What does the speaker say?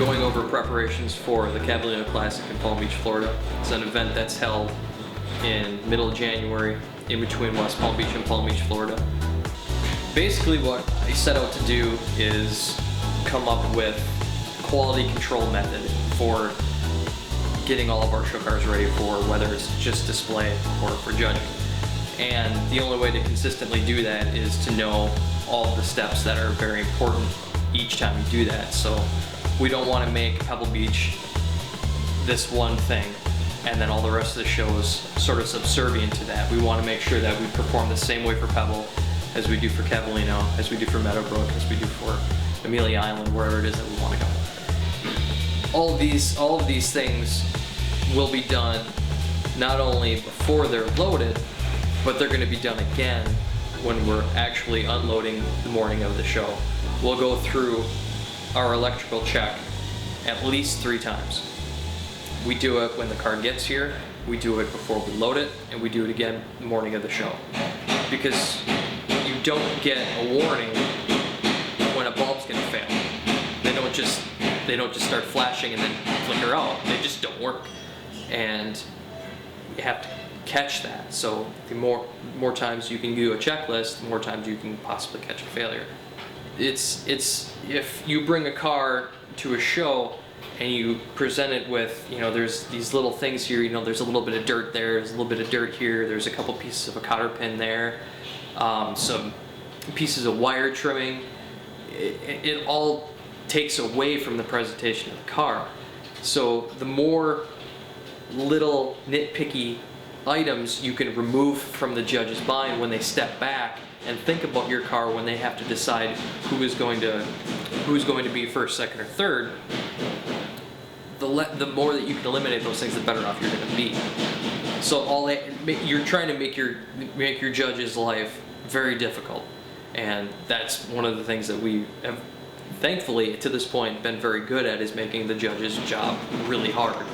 going over preparations for the Cavallino Classic in Palm Beach, Florida. It's an event that's held in middle of January in between West Palm Beach and Palm Beach, Florida. Basically what I set out to do is come up with a quality control method for getting all of our show cars ready for whether it's just display or for judging. And the only way to consistently do that is to know all of the steps that are very important each time you do that. So we don't want to make Pebble Beach this one thing and then all the rest of the show is sort of subservient to that. We want to make sure that we perform the same way for Pebble as we do for Cavallino, as we do for Meadowbrook, as we do for Amelia Island, wherever it is that we want to go. All of these things will be done not only before they're loaded, but they're going to be done again when we're actually unloading the morning of the show. We'll go through our electrical check at least 3 times. We do it when the car gets here, we do it before we load it, and we do it again the morning of the show. Because you don't get a warning when a bulb's going to fail. They don't just start flashing and then flicker out. They just don't work. And you have to catch that. So the more times you can do a checklist, the more times you can possibly catch a failure. It's if you bring a car to a show and you present it with, you know, there's these little things here, you know, there's a little bit of dirt there, there's a little bit of dirt here, there's a couple pieces of a cotter pin there, some pieces of wire trimming, it all takes away from the presentation of the car. So the more little nitpicky items you can remove from the judge's mind when they step back and think about your car when they have to decide who's going to be first, second, or third, the more that you can eliminate those things, the better off you're going to be. So you're trying to make your judge's life very difficult, and that's one of the things that we have, thankfully, to this point, been very good at, is making the judge's job really hard.